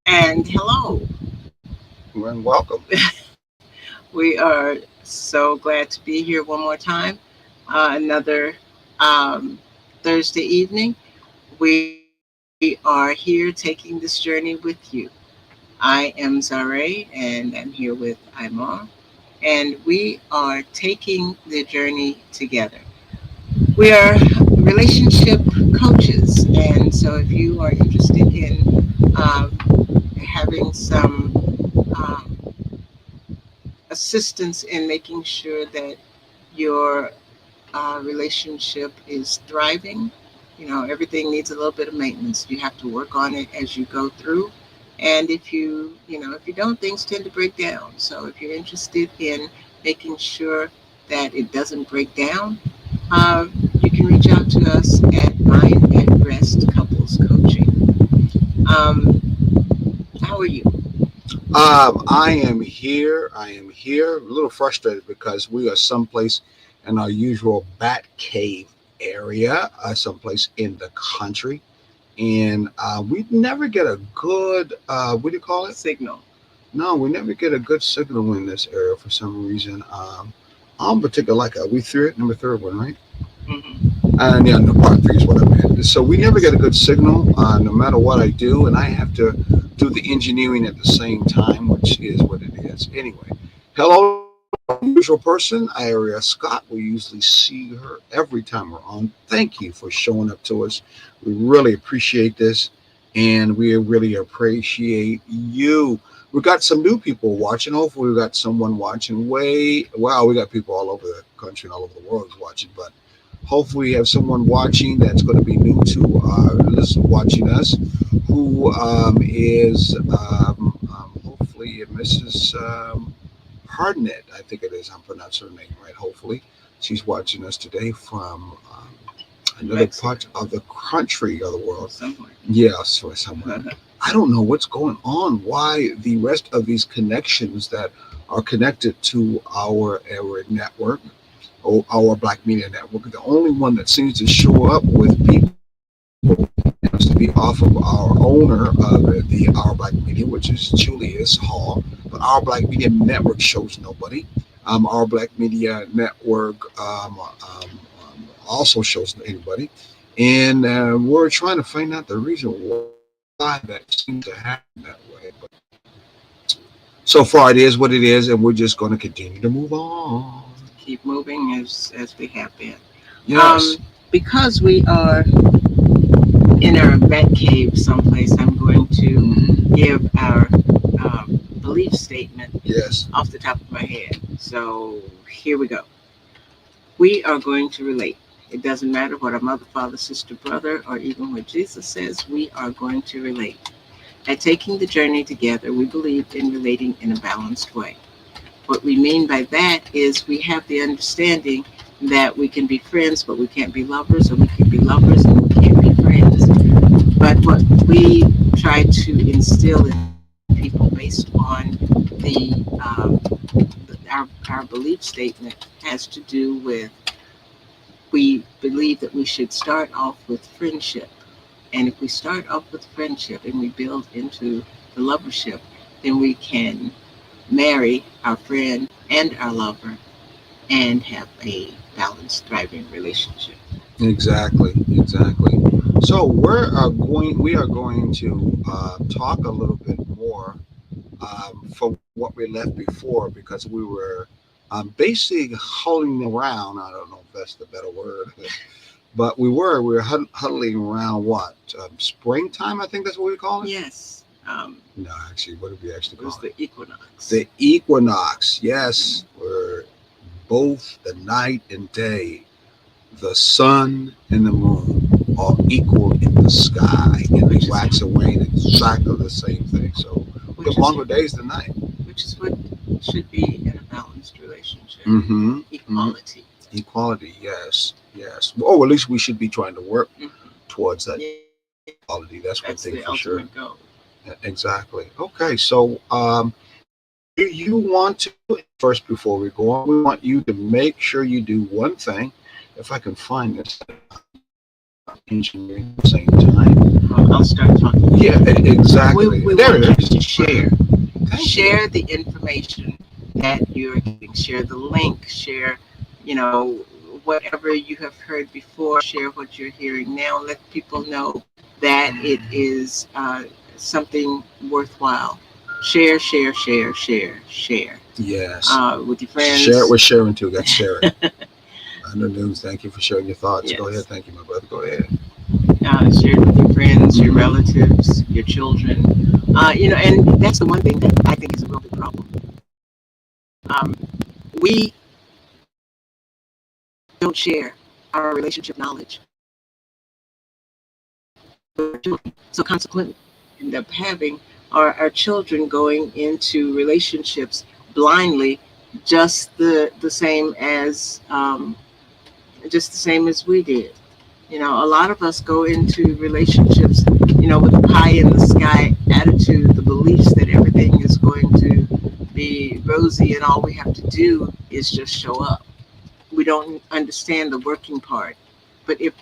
And hello, And welcome. we are so glad to be here one more time. Another um, Thursday evening. We are here taking this journey with you. I am Zare, and I'm here with Aymar, and we are taking the journey together. We are relationship coaches, and so if you are interested in having some um, assistance in making sure that your relationship is thriving. You know, everything needs a little bit of maintenance. You have to work on it as you go through. And if you don't, things tend to break down. So if you're interested in making sure that it doesn't break down, uh, you can reach out to us at Mind at Rest Couples Coaching. How are you? I am here. I am here. A little frustrated because we are someplace in our usual bat cave area, someplace in the country, and we never get a good. What do you call it? Signal. No, we never get a good signal in this area for some reason. I'm particular like we third number third one, right? Hmm. And yeah, no, part three is what I meant. So we never Yes. get a good signal, no matter what I do, and I have to do the engineering at the same time, which is what it is. Anyway, hello to our usual person, Aria Scott. We usually see her every time we're on. Thank you for showing up to us. We really appreciate this, and we really appreciate you. We got some new people watching. Hopefully, we got someone watching. Wow, we got people all over the country and all over the world watching, but hopefully we have someone watching that's going to be new to watching us, who is hopefully Mrs. Hardnett. I think it is. I'm pronouncing her name right. Hopefully, she's watching us today from another Mexico. part of the country or the world. Somewhere. Yes, or somewhere. I don't know what's going on. Why the rest of these connections that are connected to our network, our Black Media Network, the only one that seems to show up with people happens to be off of our owner of the Our Black Media, which is Julius Hall. But Our Black Media Network shows nobody. Our Black Media Network also shows anybody. And we're trying to find out the reason why that seems to happen that way. But so far, it is what it is, and we're just going to continue to move on. Keep moving as we have been. Yes. Because we are in our bat cave someplace, I'm going to Mhm. give our belief statement Yes. off the top of my head. So here we go. We are going to relate. It doesn't matter what our mother, father, sister, brother, or even what Jesus says, we are going to relate. At taking the journey together, we believe in relating in a balanced way. What we mean by that is we have the understanding that we can be friends, but we can't be lovers, or we can be lovers and we can't be friends. But what we try to instill in people based on our belief statement has to do with we believe that we should start off with friendship. And if we start off with friendship and we build into the lovership, then we can marry our friend and our lover and have a balanced, thriving relationship. Exactly, exactly. So we are going to talk a little bit more from what we left before because we were basically huddling around. I don't know if that's the better word, but we were huddling around what springtime. I think that's what we call it. Yes, No, actually, what did we actually it was call it? the equinox. The equinox. Mhm. Yes, where both the night and day, the sun and the moon are equal in the sky, and they Which is wax away in exactly the same thing. So we which got is longer days than night. which is what should be in a balanced relationship. Mm-hmm. Mm-hmm. Equality. Equality, yes, yes. Or at least we should be trying to work Hmm. towards that Yes, equality. that's That's the one thing for ultimate sure. goal. Exactly. Okay, so do you want to first before we go on? We want you to make sure you do one thing. If I can find this, engineering at the same time. I'll start talking Yeah, exactly. We There want it you is. to share. Thank you. Share the information that you're getting. Share the link. Share, whatever you have heard before. Share what you're hearing now. Let people know that it is something worthwhile. Share, share, share, share, share Yes. with your Share it friends. with Sharon too. That's Sharon. Under news. Thank you for sharing your thoughts. Go ahead. Yes. Thank you, my brother. Go ahead. Share it with your friends, your Mhm. relatives, your children. And that's the one thing that I think is a real big problem. We don't share our relationship knowledge with our children. So consequently, end up having our children going into relationships blindly, just the same as we did. A lot of us go into relationships, with a pie in the sky attitude, the beliefs that everything is going to be rosy and all we have to do is just show up. We don't understand the working part. But if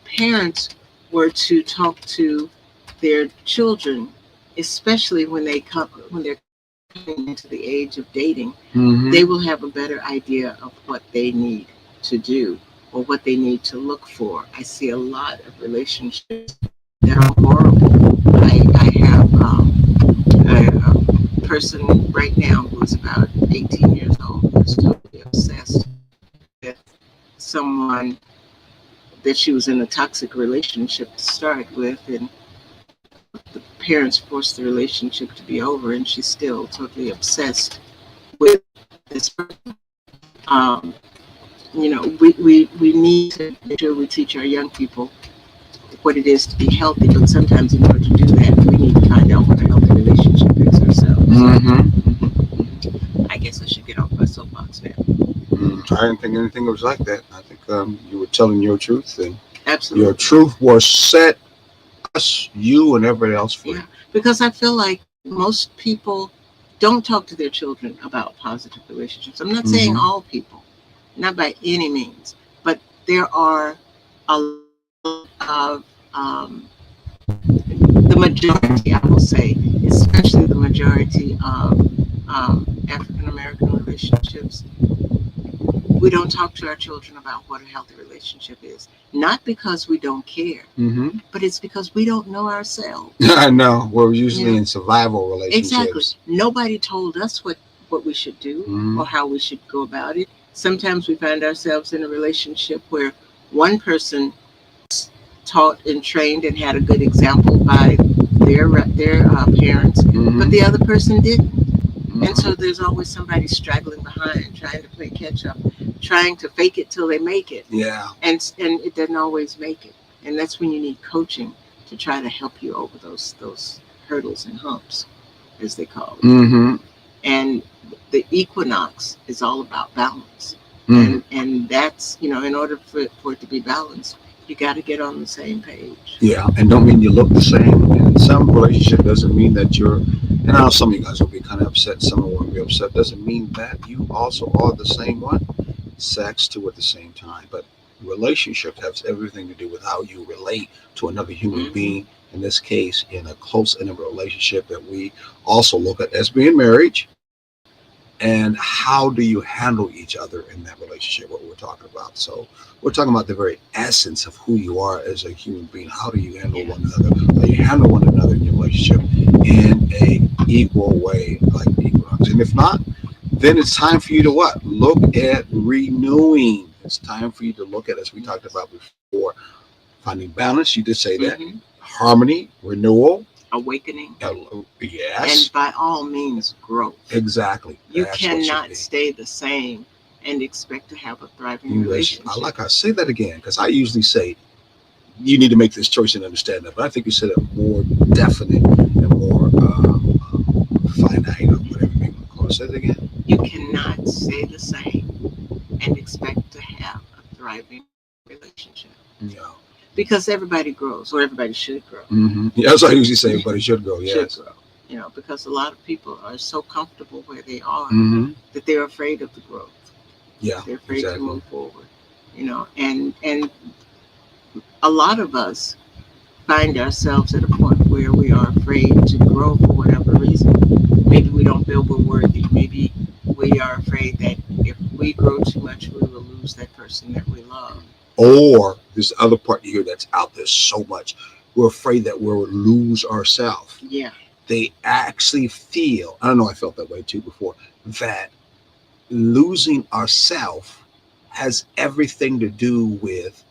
parents were to talk to their children, especially when they're coming into the age of dating, they will Mm-hmm. have a better idea of what they need to do or what they need to look for. I see a lot of relationships that are horrible. I have a person right now who's about 18 years old who's totally obsessed with someone that she was in a toxic relationship to start with, and the parents forced the relationship to be over, and she's still totally obsessed with this person. Um, we need to make sure we teach our young people what it is to be healthy, but sometimes in order to do that, we need to find out what a healthy relationship is ourselves. Mm-hmm. I guess I should get off my soapbox now. I didn't think anything was like that. I think you were telling your truth, and your Absolutely. truth was set us, you, and everybody else free. Yeah, because I feel like most people don't talk to their children about positive relationships. I'm not saying Mm-hmm. all people, not by any means, but there are a lot of the majority, I will say, especially the majority of African American relationships. We don't talk to our children about what a healthy relationship is, not because we don't care, Mm-hmm. but it's because we don't know ourselves. I know. We're You usually know, in survival exactly. relationships. Nobody told us what we should do Mm-hmm. or how we should go about it. Sometimes we find ourselves in a relationship where one person taught and trained and had a good example by their parents, but Mm-hmm. the other person didn't. And Mm-hmm. so there's always somebody straggling behind, trying to play catch up, trying to fake it till they make it, Yeah. and it doesn't always make it. And that's when you need coaching to try to help you over those hurdles and humps, as they call it. Mm-hmm. And the equinox is all about balance. Mm. And that's, in order for it to be balanced, you got to get on the same page. Yeah, and don't mean you look the same. And some relationship doesn't mean that you're. And I know some of you guys will be kind of upset. Some will be upset. Doesn't mean that you also are the same one. Sex too at the same time, but relationship has everything to do with how you relate to another human Mm-hmm. being. In this case, in a close intimate relationship that we also look at as being marriage, and how do you handle each other in that relationship, what we're talking about. So we're talking about the very essence of who you are as a human being. How do you handle one Yes. another? How you handle one another in your relationship in a equal way, like equinox. And if not, then it's time for you to what? Look at renewing. It's time for you to look at, as we talked Yes. about before, finding balance. You did say that. Mm-hmm. Harmony, renewal. Awakening, Yes, and by all means, growth. exactly. You That's what should cannot be. stay the same and expect to have a thriving English. I relationship. like I say that again because I usually say you need to make this choice and understand that, but I think you said it more definite and more finite or whatever you want to call it. Say it again. You cannot stay the same and expect to have a thriving relationship Yeah. because everybody grows, or everybody should grow. Mm-hmm. Yeah, that's what I usually say. Everybody should go. Should Yes. grow. Because a lot of people are so comfortable where they are Mm-hmm. that they're afraid of the growth. Yeah. They're afraid to Exactly. move forward. And a lot of us find ourselves at a point where we are afraid to grow for whatever reason. Maybe we don't feel we're worthy. Maybe we are afraid that if we grow too much, we will lose that person that we love. Or there's the other part here that's out there so much. We're afraid that we'll lose ourselves. Yeah, They actually feel, I don't know, I felt that way too before, that losing ourselves has everything to do with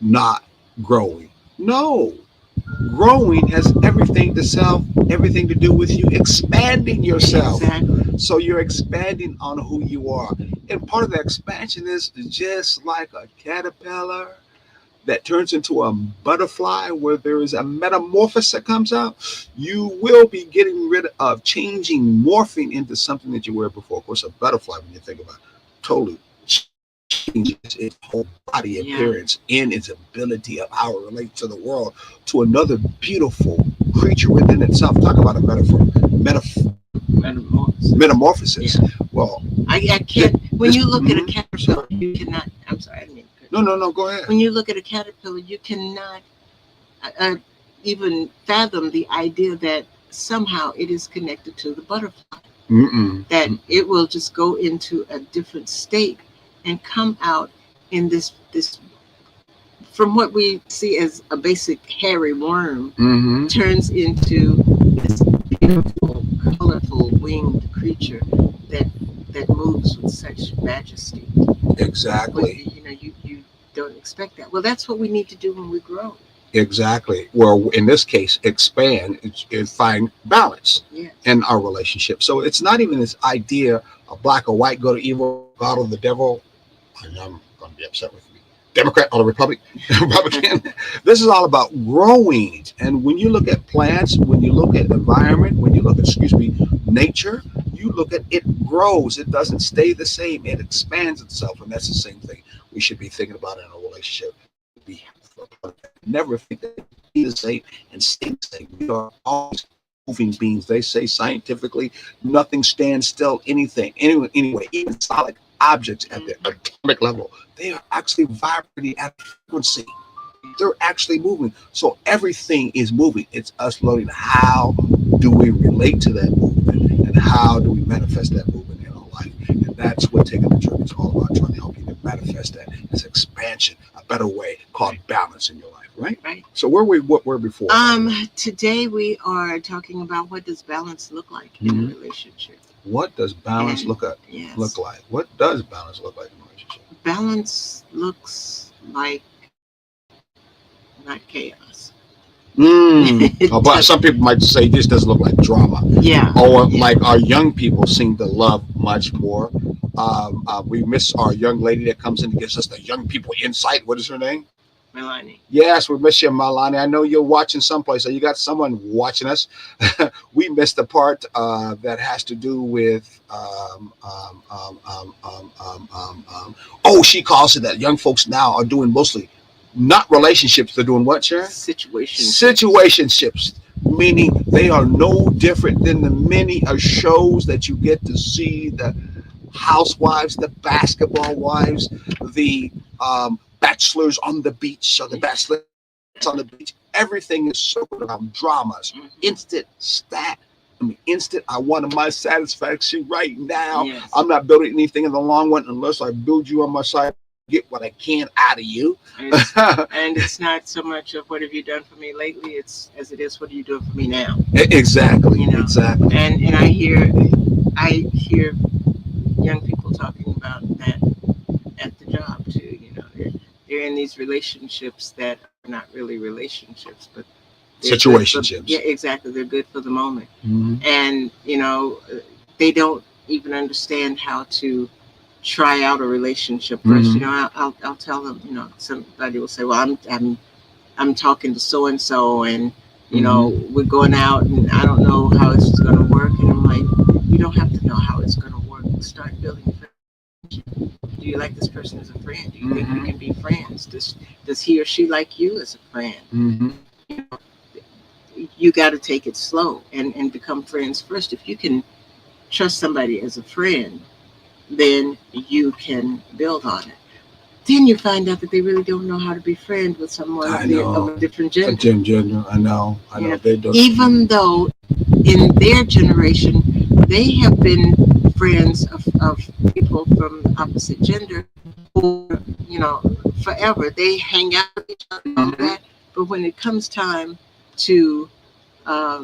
not growing. No, growing has everything to do with you expanding yourself. exactly. So you're expanding on who you are. And part of the expansion is just like a caterpillar that turns into a butterfly where there is a metamorphosis that comes out. You will be getting rid of changing, morphing into something that you were before. Of course, a butterfly, when you think about it, totally changes its whole body Yeah, appearance in its ability of how it relates to the world to another beautiful creature within itself. Talk about a metaphor, metamorphosis. metamorphosis. Yeah, Well, I can't. When you look at a caterpillar, sorry. you cannot. I'm sorry, I didn't mean to cut No, you no, off. no, go ahead. When you look at a caterpillar, you cannot even fathom the idea that somehow it is connected to the butterfly. Mm-mm. That it will just go into a different state and come out in this from what we see as a basic hairy worm Mm-hmm. turns into this beautiful, colorful winged creature that that moves with such majesty. But Exactly. you don't expect that. Well, that's what we need to do when we grow. Exactly. Well, in this case, expand and find balance Yes. in our relationship. So it's not even this idea of black or white, go to evil, God or the devil. And I'm going to be upset with me. Democrat or the Republican. This is all about growing. And when you look at plants, when you look at environment, when you look at, excuse me, nature, you look at it grows. It doesn't stay the same. It expands itself. And that's the same thing we should be thinking about in a relationship. Be never think that it be the same and stay the same. We are always moving beings. They say scientifically, nothing stands still. Anyway, even solid objects at the atomic level, they are actually vibrating at frequency. They're actually moving. So everything is moving. It's us learning how do we relate to that movement and how do we manifest that movement in our life. And that's what Taking the Journey is all about, trying to help you to manifest that as expansion, a better way called balance in your life, right? Right. So what were before? Today we are talking about what does balance look like in a relationship. What does balance And look yes, like? What does balance look like in a relationship? balance looks like not chaos. Oh, but some people might say this doesn't look like drama. Yeah. Or Yeah. like our young people seem to love much more. We miss our young lady that comes in and gives us the young people insight. What is her name? Melanie. Yes, we miss you, Malani. I know you're watching someplace. So you got someone watching us. We missed the part that has to do with. Oh, she calls it that. Young folks now are doing mostly not relationships. They're doing what, Sharon? Situationships, meaning they are no different than the many shows that you get to see. The housewives, the basketball wives, the bachelors on the beach, or the bachelors on the beach. Everything is circled around dramas, instant stat. Instant. I want my satisfaction right now. Yes. I'm not building anything in the long run unless I build you on my side. Get what I can out of you. And it's not so much of what have you done for me lately. It's as it is what are you doing for me now. Exactly. Exactly. And I hear young people talking about that at the job too. They're in these relationships that are not really relationships, but situationships. Yeah, exactly. They're good for the moment, Mm-hmm. and they don't even understand how to try out a relationship 1st. I'll tell them. Somebody will say, "Well, I'm talking to so and so, and we're going out, and I don't know how it's going to work." And I'm like, "You don't have to know how it's going to work. Start building friendship. Do you like this person as a friend? Do you think you can be friends? Does he or she like you as a friend? Mm-hmm. You got to take it slow and become friends first. If you can trust somebody as a friend, then you can build on it. then you find out that they really don't know how to be friends with someone I of know. a different A gender. gender. I You know. know, They don't. even though in their generation they have been friends of people from the opposite gender for forever. They hang out with each other and all of Mm-hmm. that. But when it comes time to uh,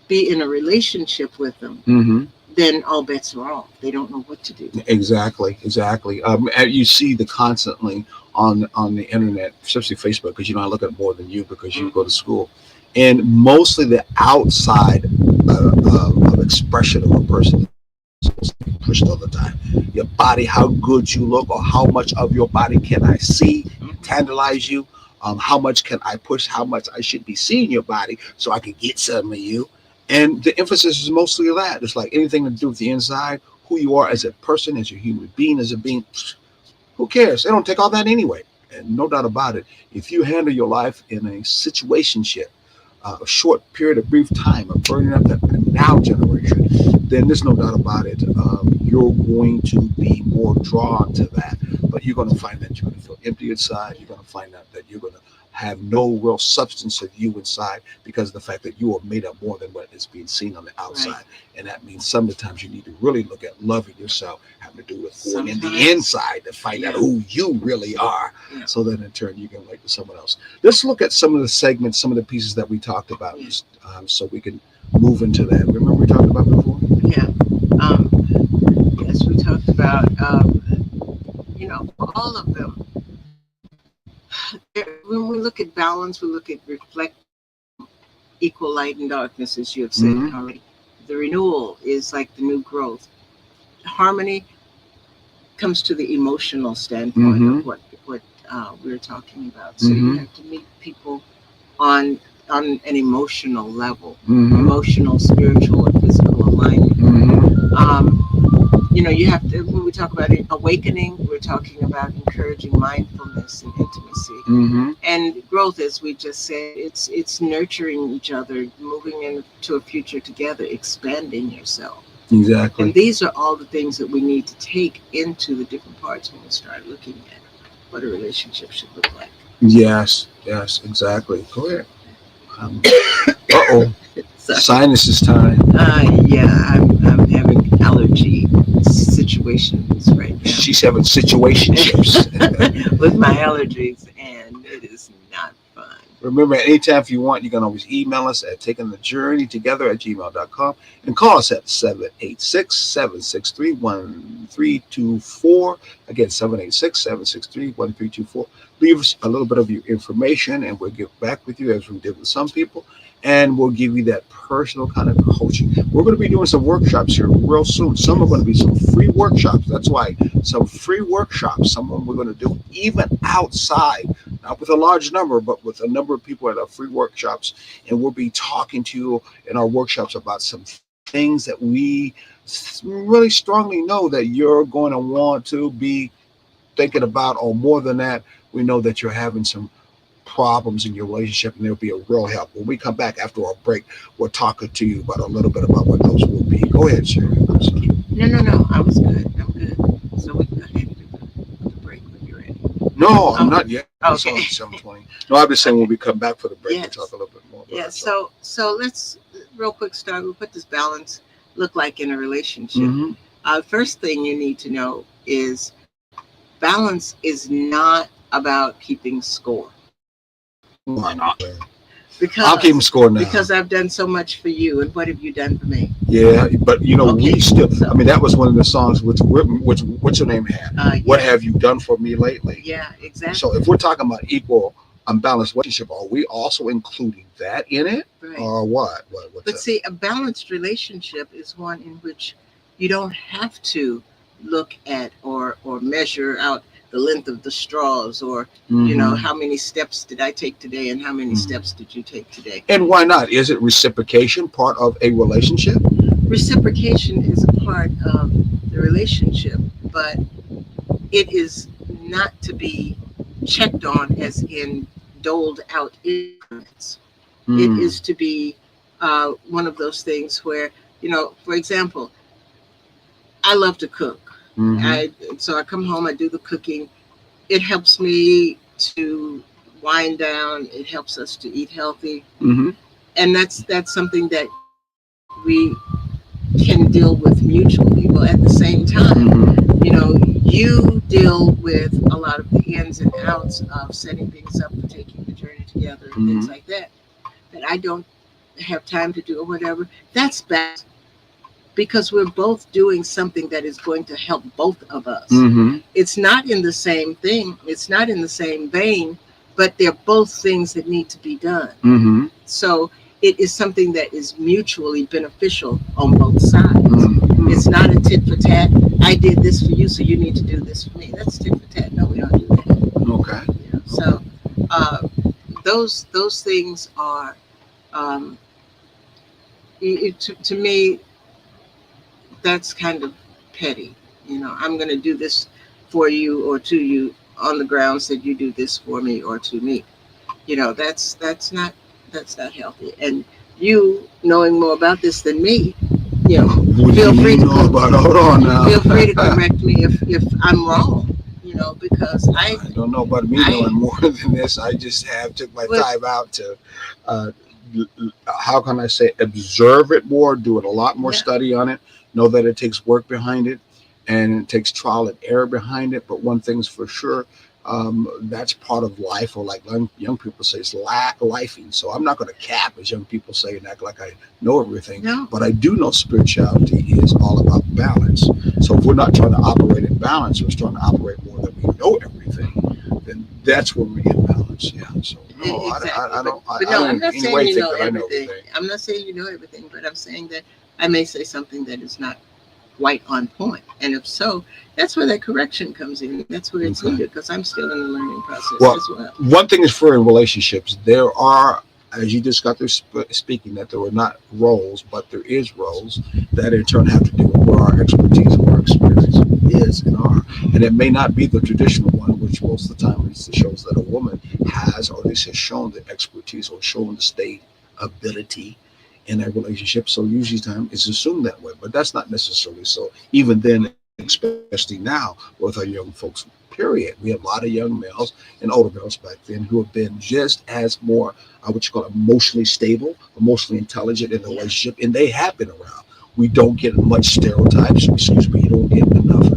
be in a relationship with them, Mm-hmm. then all bets are off. They don't know what to do. Exactly, exactly. And you see the constantly on the internet, especially Facebook, because I look at more than you because you go to Hmm. school, and mostly the outside of expression of a person is being pushed all the time. Your body, how good you look, or how much of your body can I see, Hmm. tantalize you. How much can I push? How much I should be seeing your body so I can get some of you. And the emphasis is mostly that. It's like anything to do with the inside, who you are as a person, as a human being, as a being. Who cares? They don't take all that anyway. And no doubt about it, if you handle your life in a situationship, a short period of brief time of burning up that now generation, then there's no doubt about it. You're going to be more drawn to that. But you're going to find that you're going to feel empty inside. You're going to find out that you're going to have no real substance of you inside because of the fact that you are made up more than what is being seen on the Right. outside. And that means sometimes you need to really look at loving yourself, having to do with going in the Sometimes, inside to find out yeah, who you really are. yeah, So that in turn you can relate to someone else. Let's look at some of the segments, some of the pieces that we talked about, yeah, so we can move into that. Remember we talked about before? yeah. Um, yes, we talked about all of them. When we look at balance, we look at reflect equal light and darkness, as you have said Mm-hmm. already. The renewal is like the new growth. Harmony comes to the emotional standpoint of Mm-hmm. what we're talking about. So you Mm-hmm. have to meet people on on an emotional level, Mm-hmm. emotional, spiritual, and physical alignment. Mm-hmm. You have to, when we talk about awakening, we're talking about encouraging mindfulness and intimacy. Mm-hmm. And growth, as we just said, it's nurturing each other, moving into a future together, expanding yourself. And Exactly. these are all the things that we need to take into the different parts when we start looking at what a relationship should look like. Yes. Yes. Exactly. Go ahead. Uh-oh. So, Sinus time. yeah, I'm having allergy situations right now She's having situationships. with my allergies, and it is not fun. Remember, anytime if you want, you can always email us at takingthejourneytogether@gmail.com and call us at 786-763-1324. Again, 786-763-1324. Leave us a little bit of your information and we'll get back with you as we did with some people. And we'll give you that personal kind of coaching. We're going to be doing some workshops here real soon. Some are going to be some free workshops. That's why some free workshops. Some of them we're going to do even outside, not with a large number, but with a number of people at our free workshops. And we'll be talking to you in our workshops about some things that we really strongly know that you're going to want to be thinking about, or more than that, we know that you're having some problems in your relationship and there'll be a real help. When we come back after our break, we're talking to you about a little bit about what those will be. Go ahead, Sherry. I'm sorry. No, no, no. I was good. I'm good. So we can go ahead and do the break when you're ready. No, I'm Oh, not yet. It's only okay. 7:20. No, I'm just saying when Okay. we come back for the break, we'll talk Yes. a little bit more about Yes. it. So, So let's real quick start. What does balance look like in a relationship? mm-hmm. First thing you need to know is balance is not about keeping score. Why not? I'll keep Because them score now. I've done so much for you, and what have you done for me? Yeah, but Okay, we still. so I mean, that was one of the songs which what's your name had. What yeah, have you done for me lately? yeah, So exactly, if we're talking about equal, unbalanced relationship, are we also including that in it, right. or what? What's But that? see, a balanced relationship is one in which you don't have to look at or measure out the length of the straws, or Mm-hmm. how many steps did I take today and how many Mm-hmm. steps did you take today. And why not? Is it reciprocation part of a relationship? Reciprocation is a part of the relationship, but it is not to be checked on as in doled out increments. It Mm. is to be one of those things where, for example, I love to cook. Mm-hmm. So I come home, I do the cooking, it helps me to wind down. It helps us to eat healthy, Mm-hmm. and that's something that we can deal with mutually. Well, at the same time, Mm-hmm. you deal with a lot of the ins and outs of setting things up for taking the journey together and things Mm-hmm. like that I don't have time to do or whatever. That's balanced because we're both doing something that is going to help both of us. Mm-hmm. It's not in the same thing, it's not in the same vein, but they're both things that need to be done. Mm-hmm. So it is something that is mutually beneficial on both sides. Mm-hmm. It's not a tit for tat. I did this for you, so you need to do this for me. That's tit for tat. No, we don't do that. Okay. So uh, those things are, um, to me, that's kind of petty. I'm going to do this for you or to you on the grounds that you do this for me or to me. That's not healthy. And you knowing more about this than me, What do feel you free mean? to No, but hold on now. feel free to correct me if I'm wrong. Because I don't know about me knowing I more than this. I just have took my but time out to, uh, how can I say, observe it more, do it a lot more yeah, study on it. Know that it takes work behind it, and it takes trial and error behind it. But one thing's for sure, that's part of life, or like young people say, it's lifing. So I'm not going to cap, as young people say, and act like I know everything. no, But I do know spirituality is all about balance. So if we're not trying to operate in balance, we're trying to operate more than we know everything, then that's when we get balance. Yeah. So no, exactly. But I no, don't I'm in not any saying way you think know that I know everything. everything. I'm not saying you know everything, but I'm saying that I may say something that is not quite on point. And if so, that's where that correction comes in. That's where it's Okay. needed because I'm still in the learning process Well, as well. one thing is for in relationships, there are, as you just got through speaking, that there were not roles, but there is roles that in turn have to do with where our expertise and our experience is and are. And it may not be the traditional one, which most of the time it shows that a woman has, or this has shown the expertise or shown the state ability in a relationship. So usually time it's assumed that way, but that's not necessarily so. Even then, especially now with our young folks, period. We have a lot of young males and older males back then who have been just as more, what you call emotionally stable, emotionally intelligent in the Yeah. relationship, and they have been around. We don't get much stereotypes, excuse me, you don't get enough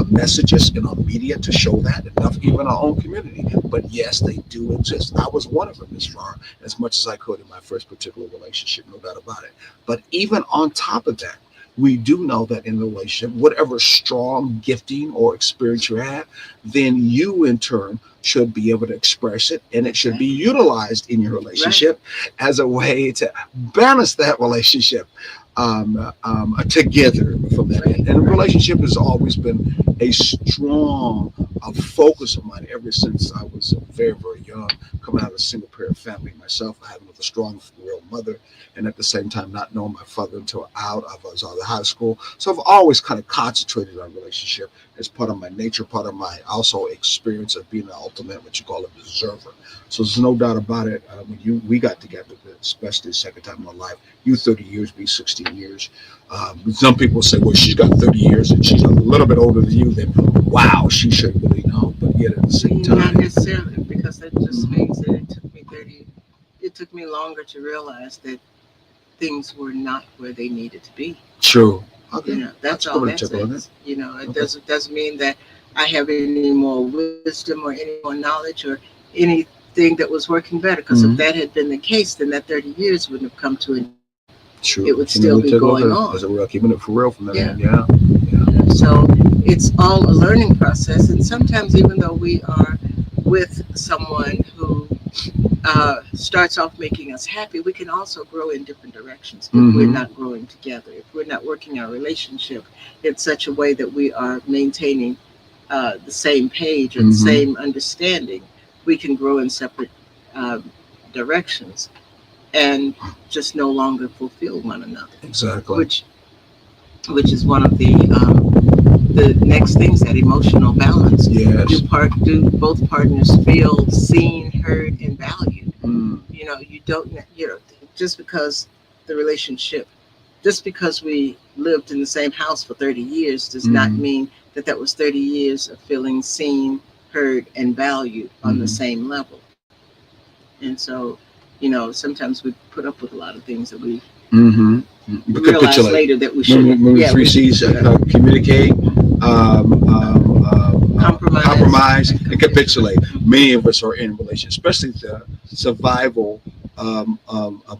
messages in our media to show that, enough even our own community. But yes, they do exist. I was one of them as far as much as I could in my first particular relationship, no doubt about it. But even on top of that, we do know that in a relationship, whatever strong gifting or experience you have, then you in turn should be able to express it, and it That's should right. be utilized in your Right. relationship as a way to balance that relationship together from that Right. end. And Right. relationship has always been a strong focus of mine ever since I was very, very young, coming out of a single parent family myself, having with a strong, real mother, and at the same time not knowing my father until out of I was out of high school. So I've always kind of concentrated on relationship as part of my nature, part of my also experience of being an ultimate, what you call an observer. So there's no doubt about it. When we got together, especially the second time in my life, you 30 years, me 16 years. Some people say, well, she's got 30 years and she's a little bit older than you. Then, wow, she should really know. But yet at the same Not time, necessarily, because that just mhm, means that it took me longer to realize that things were not where they needed to be. true. Okay, That's that's a all good way to that check on it. says. It Okay, doesn't mean that I have any more wisdom or any more knowledge or anything that was working better. Because if that hmm, had been the case, then that 30 years wouldn't have come to an end. It true. would That's another still way to be take a look going at it. on. As a real keeping it for real from that Yeah. end. Yeah, yeah. So it's all a learning process. And sometimes, even though we are with someone who starts off making us happy, we can also grow in different directions if we're Mm-hmm. not growing together, if we're not working our relationship in such a way that we are maintaining the same page or the Mm-hmm. same understanding. We can grow in separate uh, directions and just no longer fulfill one another, Exactly. which is one of the next things, that emotional balance. Yes. Do both partners feel seen, heard, and valued? Mm. You don't, just because the relationship, just because we lived in the same house for 30 years does not Mm. mean that that was 30 years of feeling seen, heard and valued on the Mhm. same level. And so, sometimes we put up with a lot of things that we Mm-hmm. realize Capitulate. later that we Remember, shouldn't. remember the Yeah, three C's: communicate, compromise. compromise, and capitulate. Many of us are in relations, especially the survival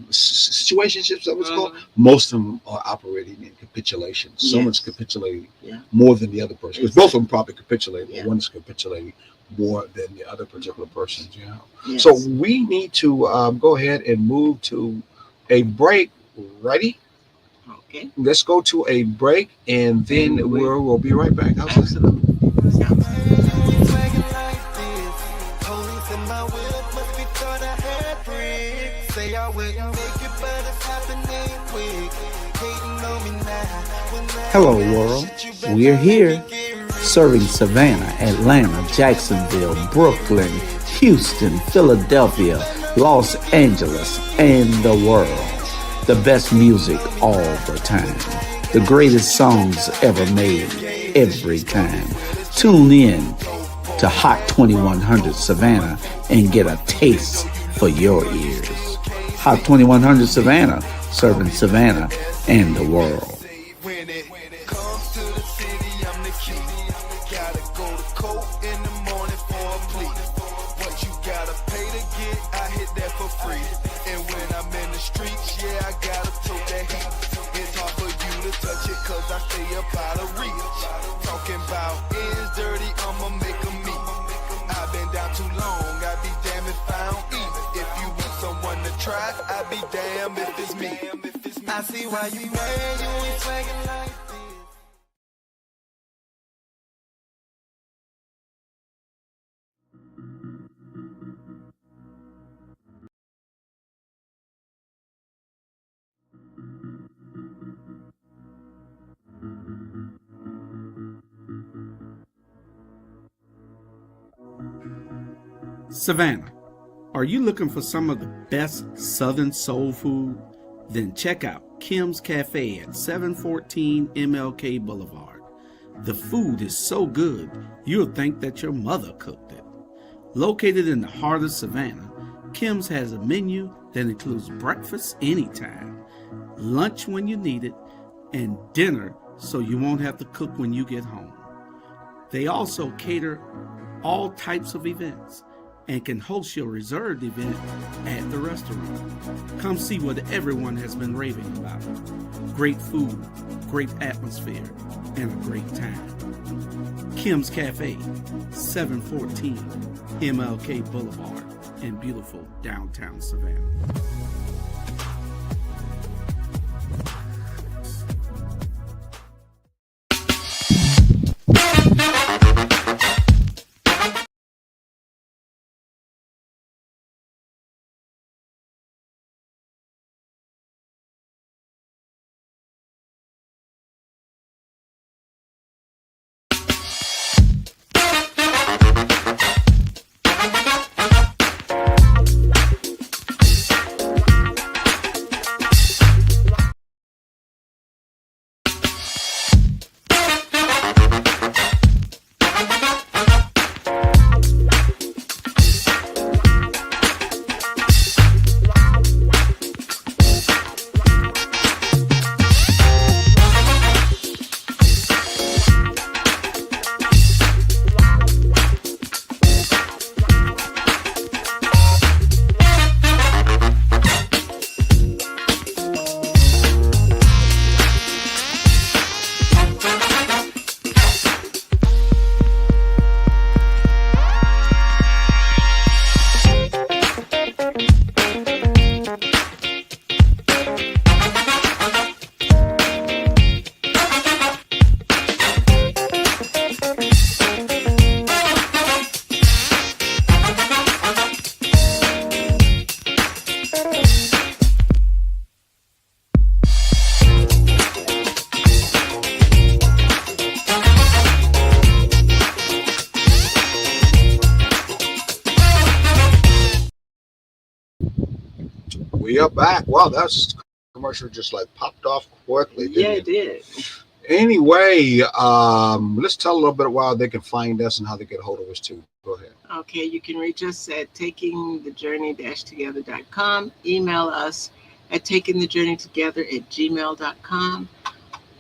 situationships that was called. Mhm. Most of them are operating in capitulation. Someone's Yes. capitulating Yeah. more than the other person, because both of them probably capitulated, Yeah. but one is capitulating more than the other particular person. Yeah. Yes. So we need to go ahead and move to a break. Ready? Okay. Let's go to a break, and then And we'll be right back. How's that? absolutely. Sounds Swaggin' like this. Police in my whip must be thought I had bricks. Say I wouldn't make it, but it's happening quick. Hating on me now. Hello, world. We're here serving Savannah, Atlanta, Jacksonville, Brooklyn, Houston, Philadelphia, Los Angeles, and the world. The best music all the time. The greatest songs ever made, every time. Tune in to Hot 2100 Savannah and get a taste for your ears. Hot 2100 Savannah, serving Savannah and the world. When it comes to the city, I'm the key. Gotta go to court in the morning for a plea. What you gotta pay to get, I hit that for free. And when I'm in the streets, yeah, I gotta tote that heat. It's hard for you to touch it, cause I stay up out of reach. Talking about ends dirty, I'ma make 'em meet. I've been down too long, I'd be damned if I don't eat. If you want someone to try, I'd be damned if it's me. I see why you mad, you ain't swaggin' like this. Savannah, are you looking for some of the best Southern soul food? Then check out Kim's Cafe at 714 MLK Boulevard. The food is so good, you'll think that your mother cooked it. Located in the heart of Savannah, Kim's has a menu that includes breakfast anytime, lunch when you need it, and dinner so you won't have to cook when you get home. They also cater all types of events and can host your reserved event at the restaurant. Come see what everyone has been raving about. Great food, great atmosphere, and a great time. Kim's Cafe, 714 MLK Boulevard in beautiful downtown Savannah. We are back. Wow, that's commercial just like popped off quickly. Yeah, Didn't it did. Anyway, let's tell a little bit about how they can find us and how they get a hold of us too. Go ahead. Okay, you can reach us at takingthejourney-together.com. Email us at takingthejourneytogether@gmail.com.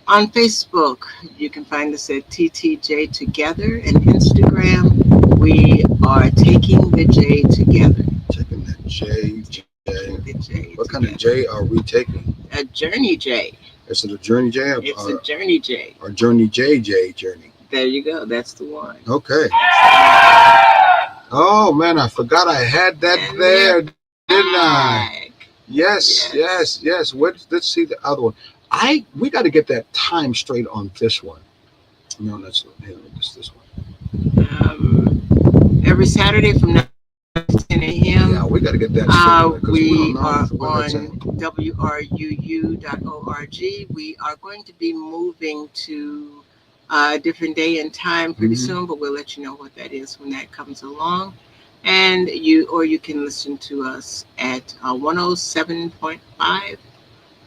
On Facebook, you can find us at TTJ Together, and Instagram, we are Taking the J Together. Checking that J. The J What kind of together. J are we taking? A Journey J. Is it a Journey J It's a Journey J. or Journey JJ Journey? There you go. That's the one. Okay. Oh man, I forgot I had that And there, didn't I? Tag. Yes. Let's see the other one. We got to get that time straight on this one. No, that's this one. Every Saturday from 9 to 10 a.m. Yeah, we got to get that straight. 'Cause We don't know are what that's on at. WRUU.org. We are going to be moving to a different day and time pretty Mhm. soon, but we'll let you know what that is when that comes along. And you can listen to us at 107.5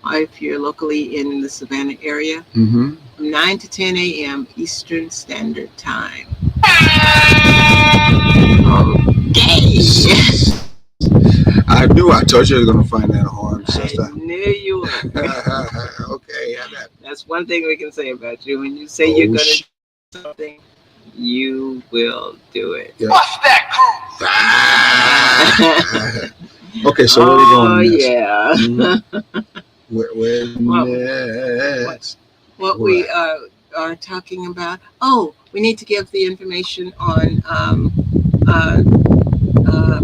if you're locally in the Savannah area, Mhm. from 9 to 10 a.m. Eastern Standard Time. Okay. I knew. I told you I was going to find that horn, I sister. knew you would. Okay, yeah, that. That's one thing we can say about you. When you say you're Oh, going to do something, you will do it. Yeah. Bust that groove. Okay, so where are we going next? Yeah. Mhm. Where Well, next? What we are talking about. Oh, we need to give the information on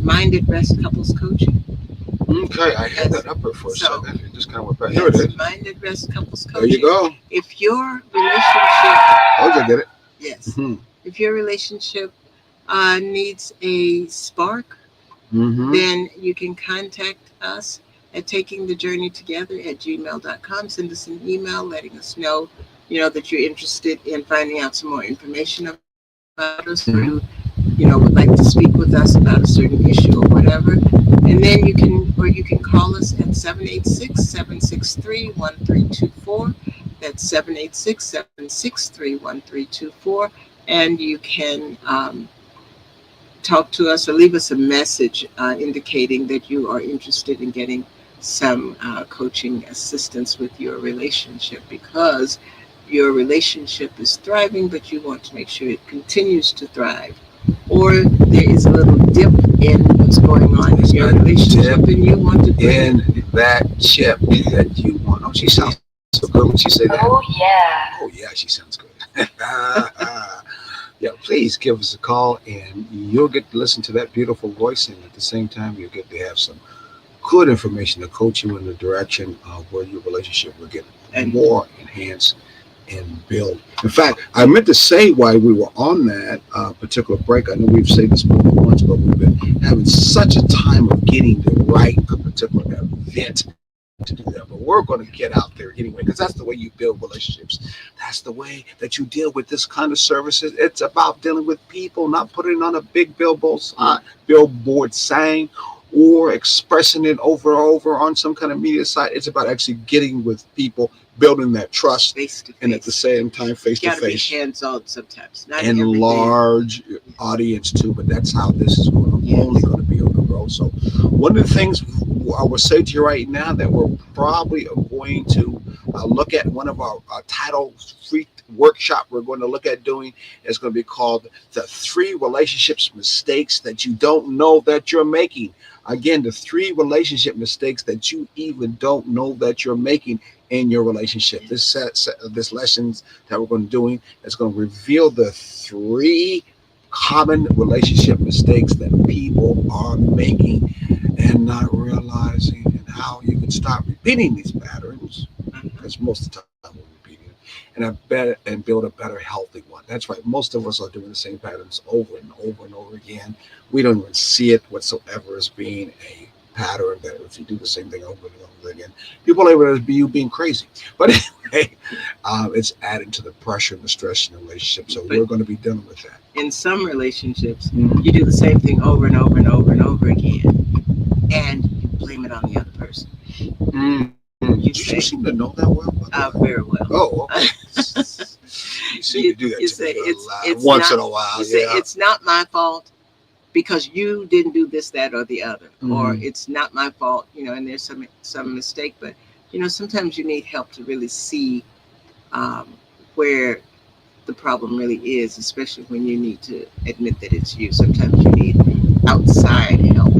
Minded Rest Couples Coaching. Okay, I had that up there for a So- second. It just kind of went back. Here it is. Minded Rest Couples There Coaching. you go. If your relationship, Oh, you get it. yes, Mm-hmm. if your relationship needs a spark, Mm-hmm. then you can contact us at takingthejourneytogether@gmail.com. Send us an email letting us know, that you're interested in finding out some more information about us, or would like to speak with us about a certain issue or whatever. And then you can call us at 786-763-1324. That's 786-763-1324. And you can talk to us or leave us a message indicating that you are interested in getting some coaching assistance with your relationship, because your relationship is thriving, but you want to make sure it continues to thrive. Or there is a little dip in what's going on in your relationship, and you want to bring In that chip that you want. Oh, she sounds so good when she say that. Oh yeah. Oh yeah, she sounds good. Yeah, please give us a call, and you'll get to listen to that beautiful voice, and at the same time, you'll get to have some good information to coach you in the direction of where your relationship will get more enhanced and build. In fact, I meant to say why we were on that particular break. I know we've said this more than once, but we've been having such a time of getting to write a particular event to do that. But we're going to get out there anyway, because that's the way you build relationships. That's the way that you deal with this kind of services. It's about dealing with people, not putting on a big billboard sign or expressing it over and over on some kind of media site. It's about actually getting with people, building that trust, face to face. and at the same time, face to Gotta be face. hands-on sometimes. Not And everything. large audience too, but that's how this is only going to be able to grow. So one of the things I will say to you right now that we're probably going to look at, one of our title free workshop we're going to look at doing is going to be called the 3 relationships mistakes that you don't know that you're making. Again, the 3 relationship mistakes that you even don't know that you're making in your relationship. This lessons that we're going to be doing is going to reveal the 3 common relationship mistakes that people are making and not realizing, and how you can stop repeating these patterns, because most of the time we're repeating it, and build a better, healthy one. That's right. Most of us are doing the same patterns over and over and over again. We don't even see it whatsoever as being a pattern, that if you do the same thing over and over again, people label it as you being crazy. But anyway, it's adding to the pressure and the stress in the relationship. So we're going to be dealing with that. In some relationships, you do the same thing over and over and over and over again, and you blame it on the other person. You seem to know that well. Very well. Oh, okay. seem You, to do that you to say me it's once not. in a while. You say Yeah. it's not my fault because you didn't do this, that, or the other, or Mhm. it's not my fault. And there's some mistake, but sometimes you need help to really see um, where the problem really is, especially when you need to admit that it's you. Sometimes you need outside help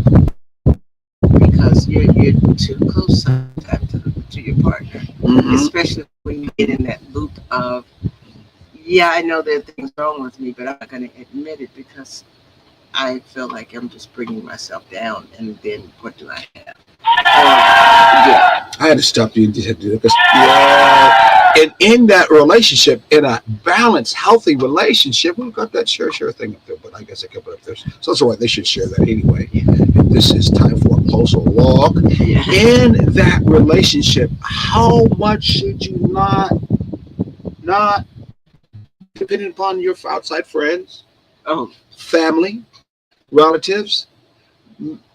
because you're too close sometimes to your partner, Mhm. especially when you get in that loop of, yeah, I know there are things wrong with me, but I'm not going to admit it because I feel like I'm just bringing myself down. And then what do I have? Yeah, I had to stop you and just had to do that because yeah, and in that relationship, in a balanced, healthy relationship, we've got that share thing up there, but I guess I kept it up there, so it's all right. They should share that anyway. And this is time for a closer look yeah. in that relationship. How much should you not depending upon your outside friends, Oh, family, relatives?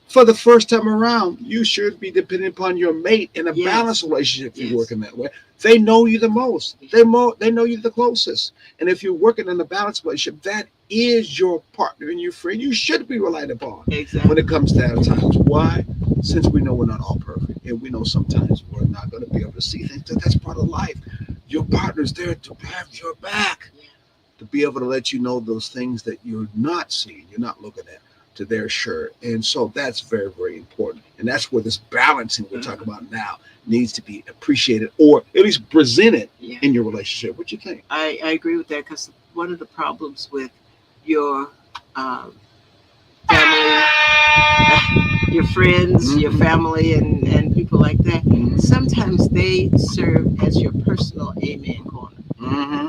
For the first time around, you should be dependent upon your mate in a yes, balanced relationship if you're yes. working that way. They know you the most. They know you the closest. And if you're working in a balanced relationship, that is your partner and your friend. You should be relied upon when Exactly. it comes down to times. Why? Since we know we're not all perfect, and we know sometimes we're not going to be able to see things. That's part of life. Your partner's there to have your back, Yeah. to be able to let you know those things that you're not seeing, you're not looking at, to their shirt. And so that's very, very important. And that's where this balancing we're talking about now needs to be appreciated or at least presented Yeah. in your relationship. What you think? I agree with that because one of the problems with your um, family, your friends, your Mhm. family, and people like that, Mhm. sometimes they serve as your personal amen corner. Mm-hmm.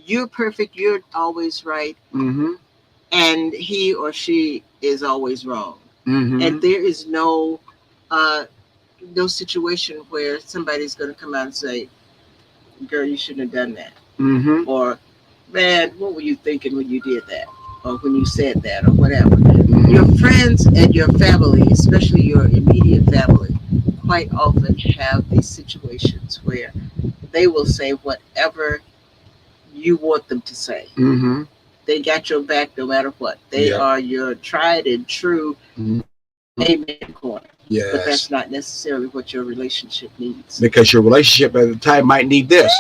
You're perfect, you're always right, Mm-hmm. and he or she is always wrong. And Mm-hmm. there is uh, no situation where somebody's going to come out and say, "Girl, you shouldn't have done that," Mm-hmm. or "Man, what were you thinking when you did that?" or when you said that, or whatever. Mm-hmm. Your friends and your family, especially your immediate family, quite often have these situations where they will say whatever you want them to say. Mm-hmm. They got your back no matter what. They Yep. are your tried and true Mhm. amen corner. But Yes. that's not necessarily what your relationship needs. Because your relationship at the time might need this.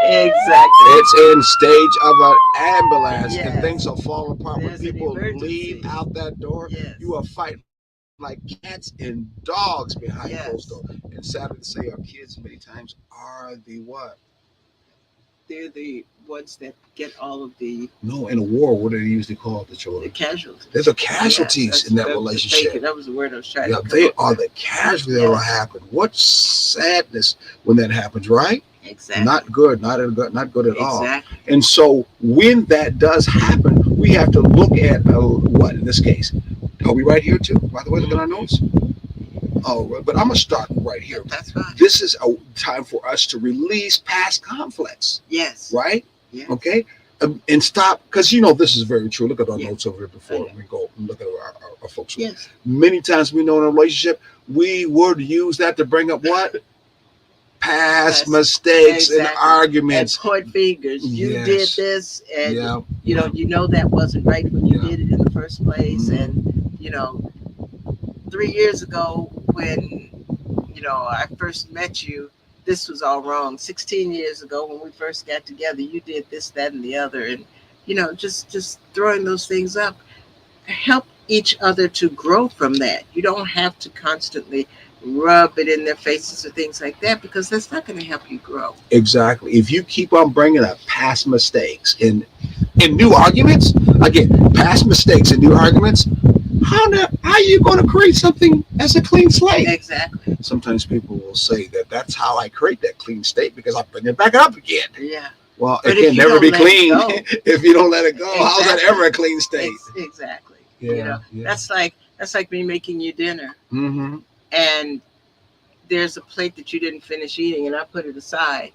Exactly. It's in stage of an ambulance and Yes. things are falling apart when There's an people emergency. leave out that door. Yes. You are fighting like cats and dogs behind Yes. closed doors. And sadly to say, our kids many times are the what? They're the ones that get all of the No, in a war, what do they usually call the children? casualties. There's a casualties Yes, in that thank you. relationship. That was the word I was trying Yeah, to come they up are with. the casualties that will Yes. happen. What sadness when that happens, right? Exactly. Not good, not good at all. Exactly. And so when that does happen, we have to look at what in this case. Are we right here too? By the way, look at our notes. Oh, but I'm gonna start right here. That's fine. This is a time for us to release past conflicts, Yes. right? Yes. Okay, and stop because this is very true. Look at our Yeah. notes over here before Okay. we go and look at our folks. Yes. Many times we know in a relationship we would use that to bring up what past Past- mistakes and Exactly. arguments. And point fingers. You Yes. did this, and Yeah. you know that wasn't right when you Yeah. did it in the first place, Mhm. and 3 years ago when I first met you, this was all wrong. 16 years ago when we first got together, you did this, that, and the other, and just throwing those things up help each other to grow from that. You don't have to constantly rub it in their faces or things like that because that's not going to help you grow. Exactly. If you keep on bringing up past mistakes in new arguments, again, past mistakes and new arguments, how are you going to create something as a clean slate? Exactly. Sometimes people will say that that's how I create that clean state because I bring it back up again. Yeah. Well, But it if can you never don't be let it clean go- if you don't let it go. How's that Exactly. ever a clean state? Exactly. Yeah. That's like me making you dinner, Mm-hmm. and there's a plate that you didn't finish eating, and I put it aside,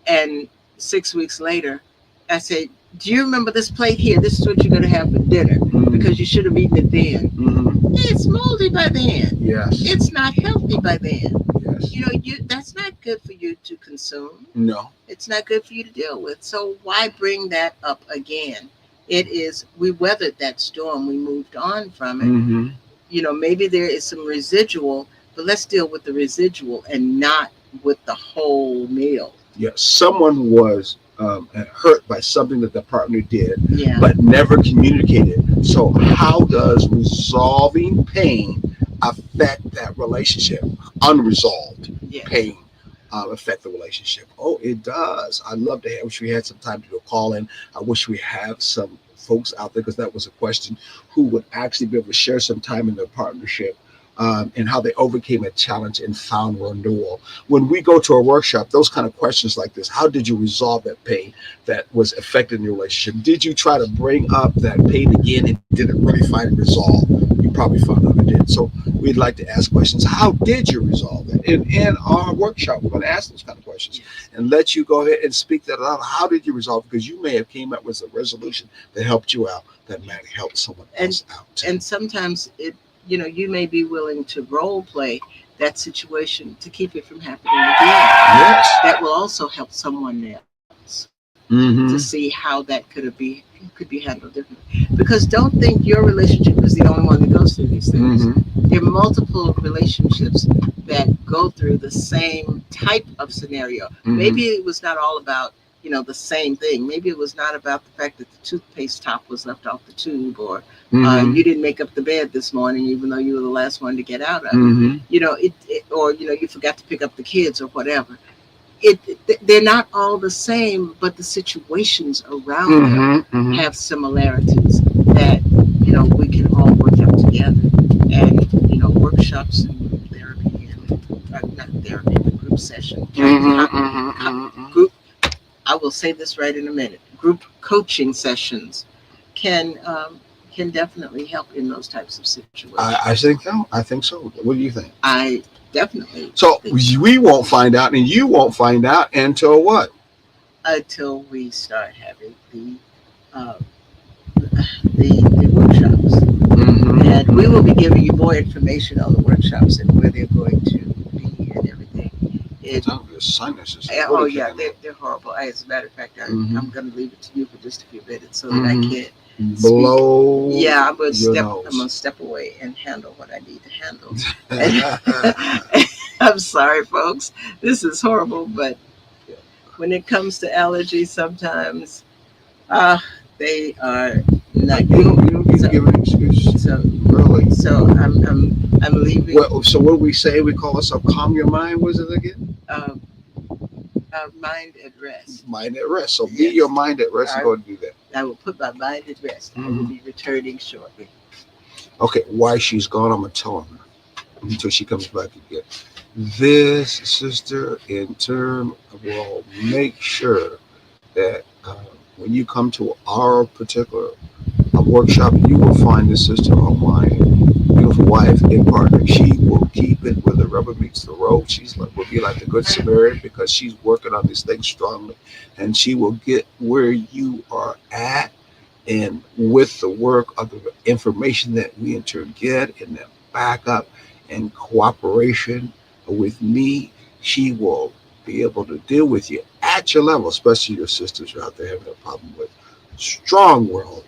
and 6 weeks later, I say, "Do you remember this plate here? This is what you're going to have for dinner because you should have eaten it then." Mm-hmm. It's moldy by then. Yes. It's not healthy by then. Yes. that's not good for you to consume. No. It's not good for you to deal with. So why bring that up again? We weathered that storm. We moved on from it. Mm-hmm. Maybe there is some residual, but let's deal with the residual and not with the whole meal. Yes. Someone was hurt by something that the partner did, Yeah. but never communicated. So, how does resolving pain affect that relationship? Unresolved Yes. pain affect the relationship? Oh, it does. I love to. I wish we had some time to do a call in. I wish we have some folks out there because that was a question who would actually be able to share some time in their partnership. And how they overcame a challenge and found renewal. When we go to a workshop, those kind of questions like this, how did you resolve that pain that was affecting your relationship? Did you try to bring up that pain again and did it really find it resolved? You probably found out it did. So we'd like to ask questions. How did you resolve that? In our workshop, we're going to ask those kind of questions and let you go ahead and speak that out. How did you resolve it? Because you may have came up with a resolution that helped you out, that might help someone else out. And sometimes you may be willing to role play that situation to keep it from happening again. Yes. That will also help someone else Mm-hmm. to see how that could be handled differently. Because don't think your relationship is the only one that goes through these things. Mm-hmm. There are multiple relationships that go through the same type of scenario. Mm-hmm. Maybe it was not all about the same thing. Maybe it was not about the fact that the toothpaste top was left off the tube, or Mm-hmm. you didn't make up the bed this morning, even though you were the last one to get out of it. Mm-hmm. Or you forgot to pick up the kids or whatever. They're not all the same, but the situations around them Mm-hmm. have similarities that we can all work out together. And workshops and therapy and not therapy, but group session. Group. I will say this right in a minute. Group coaching sessions can definitely help in those types of situations. I think so. I think so. What do you think? I definitely. So we won't find out, and you won't find out until what? Until we start having the workshops, and we will be giving you more information on the workshops and where they're going to be and everything. Your sinuses. Oh yeah, they're horrible. As a matter of fact, I'm going to leave it to you for just a few minutes so that I can blow. Yeah, I'm going nose. to step away and handle what I need to handle. I'm sorry, folks. This is horrible, but when it comes to allergies, sometimes they are not You good. don't get to give an excuse. So Really. So I'm leaving. Well, so what do we say? We call ourselves calm your mind. Was it again? Mind at rest. Mind at rest. So be Yes. your mind at rest and go and do that. I will put my mind at rest. I will be returning shortly. Okay, while she's gone, I'm gonna tell her until she comes back again. This sister in turn will make sure that when you come to our particular workshop, you will find this sister on my beautiful wife in partner. She will keep it where the rubber meets the road. Will be like the good Samaritan because she's working on these things strongly, and she will get where you are at. And with the work of the information that we in turn get and the backup and cooperation with me, she will be able to deal with you at your level, especially your sisters who are out there having a problem with strong-willed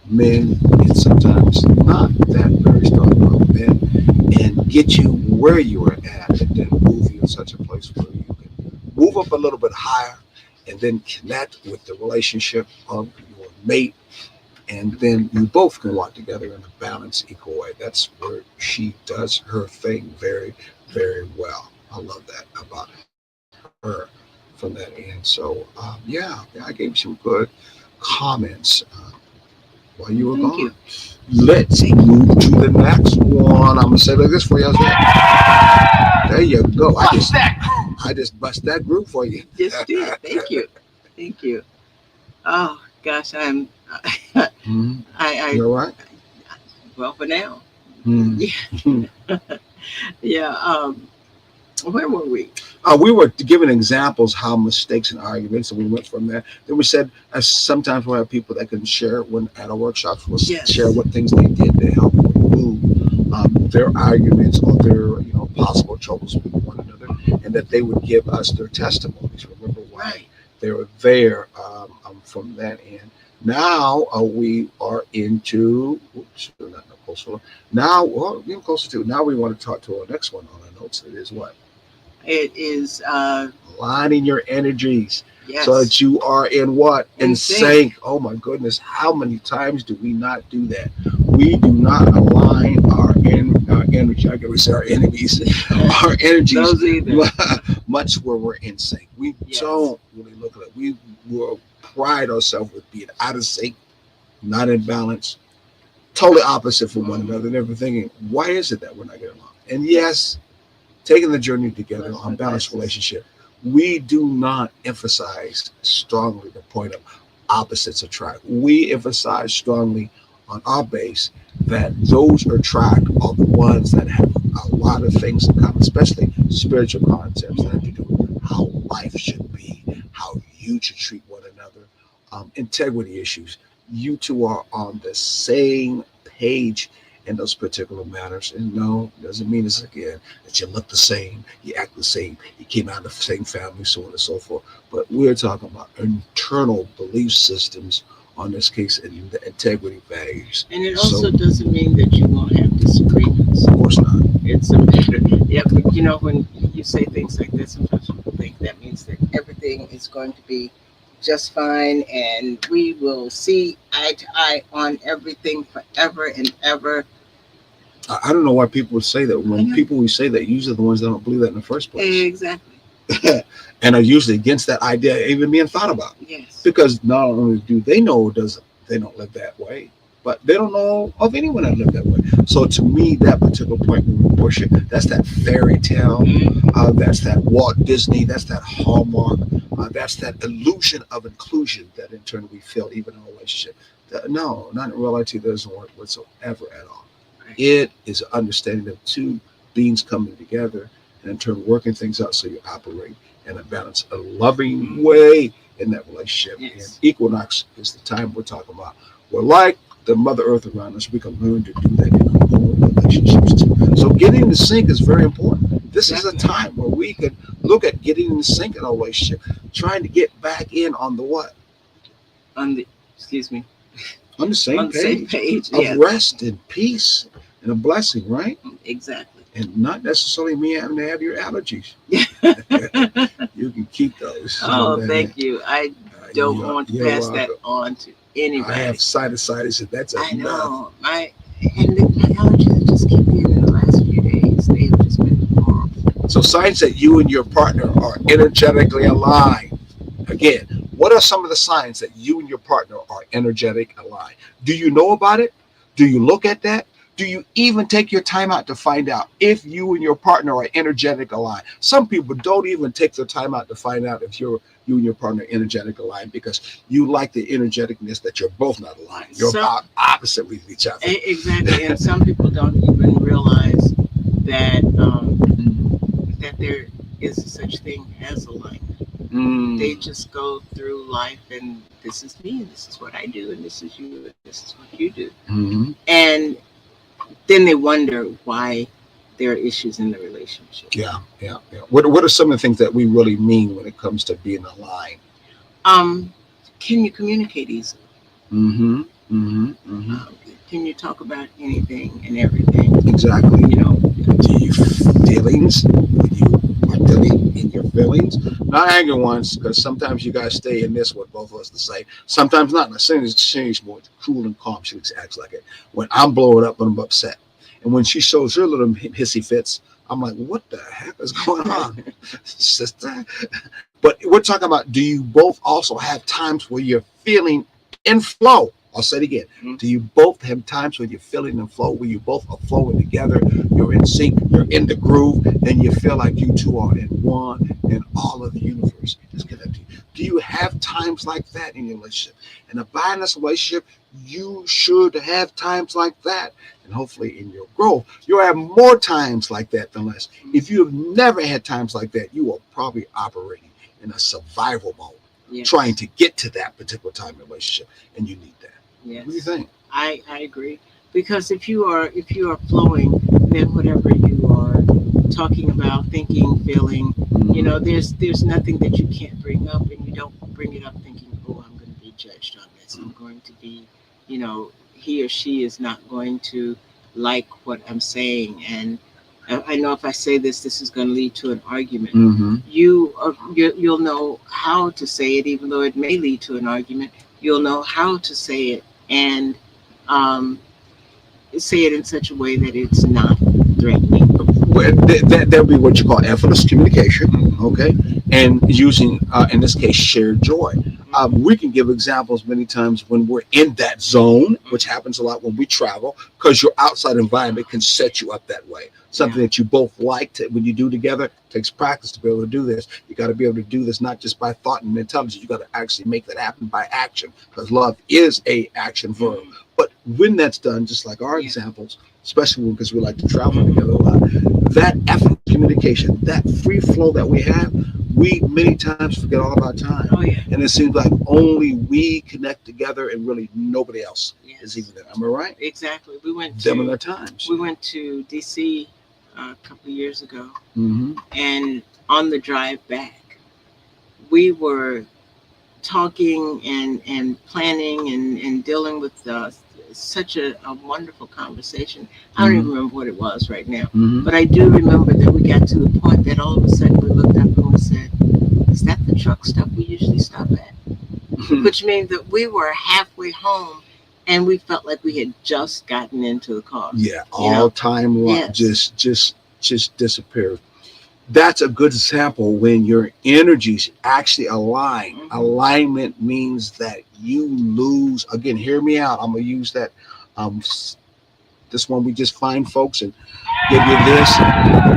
men and sometimes not that very strong-willed men, and get you where you are at and then move you in such a place where you can move up a little bit higher and then connect with the relationship of your mate, and then you both can walk together in a balanced, equal way. That's where she does her thing very, very well. I love that about her from that end. So, I gave you some good comments while you were gone. You. Let's move to the next one. I'm going to say like this for you. There you go. I just bust that group for you. Yes, did. Thank you. Thank you. Oh gosh, I'm. You all right? Well, for now. Mm-hmm. Yeah. Where were we? We were giving examples how mistakes and arguments, and we went from there. Then we said sometimes we'll have people that can share when at our workshops. We'll share what things they did to help remove their arguments or their possible troubles with one another, and that they would give us their testimonies. Remember why Right. they were there from that end. Now we are into, oops, not no closer. Now, well, getting closer to. Now we want to talk to our next one on our notes. It is what? It is, Aligning your energies so yes, that you are in what? In in sync. sync. Oh my goodness, how many times do we not do that? We do not align our energy. I can say our enemies, our energies Those either. much where we're in sync. We Yes. don't really look at it. We will pride ourselves with being out of sync, not in balance, totally opposite from one another, and ever thinking, why is it that we're not getting along? And yes, taking the journey together Less on than balanced glasses. relationship, we do not emphasize strongly the point of opposites attract. We emphasize strongly on our base that those attract are the ones that have a lot of things in common, especially spiritual concepts that have to do with how life should be, how you should treat one another, integrity issues. You two are on the same page in those particular matters. And no, doesn't mean it's again that you look the same, you act the same, you came out of the same family, so on and so forth. But we're talking about internal belief systems on this case and the integrity values. And it So, also doesn't mean that you won't have disagreements. of course not. It's a matter, yeah, but when you say things like this, sometimes people think that means that everything is going to be just fine and we will see eye to eye on everything forever and ever. I don't know why people would say that. I When know. people who say that, usually the ones that don't believe that in the first place, Exactly. and are usually against that idea even being thought about. Yes. Because not only do they know they don't live that way, but they don't know of anyone that lived that way. So to me, that particular point when we push it, that's that fairy tale, that's that Walt Disney, that's that Hallmark, that's that illusion of inclusion that in turn we feel even in a relationship. No, not in reality, doesn't work whatsoever at all. Right. It is an understanding of two beings coming together and in turn working things out so you operate in a balanced, a loving way in that relationship. Yes. And equinox is the time we're talking about. We're like the Mother Earth around us. We can learn to do that in our own relationships too. So getting in sync is very important. This is a Definitely. time where we can look at getting in sync in our relationship, trying to get back in on the what? On the, excuse me, On the same on the same page page. of Yes. rest and peace and a blessing, right? Exactly. And not necessarily me having to have your allergies. You can keep those. Oh, thank you. I don't want to You're pass that welcome. on to I anybody. have sinusitis, and that's I enough. know. My allergies just keep being in the last few days. They've just been horrible. So signs that you and your partner are energetically aligned. Again, what are some of the signs that you and your partner are energetic aligned? Do you know about it? Do you look at that? Do you even take your time out to find out if you and your partner are energetic aligned? Some people don't even take their time out to find out if you and your partner are energetic aligned because you like the energeticness that you're both not aligned. You're Some- about opposite with each other. Exactly. And some people don't even realize that that there is such thing as alignment. Mm. They just go through life and this is me and this is what I do and this is you and this is what you do. Mhm. And then they wonder why there are issues in the relationship. Yeah. What are some of the things that we really mean when it comes to being aligned? Can you communicate easily? Mm-hmm. Mm-hmm. Mm-hmm. Can you talk about anything and everything? Exactly. Do you feelings when you are dealing in your feelings? Not angry ones, because sometimes you guys stay in this what both of us to say. Sometimes not. As soon as she's more cool and calm, she acts like it. When I'm blowing up and I'm upset, and when she shows her little hissy fits, I'm like, what the heck is going on, sister? But we're talking about, do you both also have times where you're feeling in flow? I'll say it again. Mhm. Do you both have times when you're feeling in flow, where you both are flowing together, you're in sync, you're in the groove, and you feel like you two are in one in all of the universe? It's connected. Do you have times like that in your relationship? In a balanced relationship, you should have times like that. And hopefully in your growth, you'll have more times like that than less. If you have never had times like that, you are probably operating in a survival mode, Yes. trying to get to that particular time in relationship, and you need that. Yes. What do you think? I agree because if you are flowing, then whatever you are talking about, thinking, feeling, there's nothing that you can't bring up, and you don't bring it up thinking, oh, I'm going to be judged on this. I'm going to be, he or she is not going to like what I'm saying, and I know if I say this, this is going to lead to an argument. Mm-hmm. You'll know how to say it, even though it may lead to an argument. You'll know how to say it, and um, say it in such a way that it's not threatening. Well, that'll be what you call effortless communication, okay? And using, in this case, shared joy. We can give examples many times when we're in that zone, which happens a lot when we travel, because your outside environment can set you up that way. Something that you both like to, when you do together, takes practice to be able to do this. You got to be able to do this not just by thought and intelligence. You got to actually make that happen by action, because love is a action verb. But when that's done, just like our examples, especially because we like to travel together a lot, that effort communication, that free flow that we have, we many times forget all about time. Oh yeah. And it seems like only we connect together and really nobody else is Yes. even there. Am I right? Exactly. Them and their times. We went to DC a couple of years ago, Mm-hmm. and on the drive back, we were talking and planning and dealing with such a wonderful conversation. I don't even remember what it was right now, Mm-hmm. but I do remember that we got to the point that all of a sudden we looked up and we said, "Is that the truck stop we usually stop at?" Which means that we were halfway home, and we felt like we had just gotten into the car. Yeah, all time just disappears. That's a good example when your energies actually align. Mhm. Alignment means that you lose. Again, hear me out. I'm gonna use that. This one we just find folks and give you this.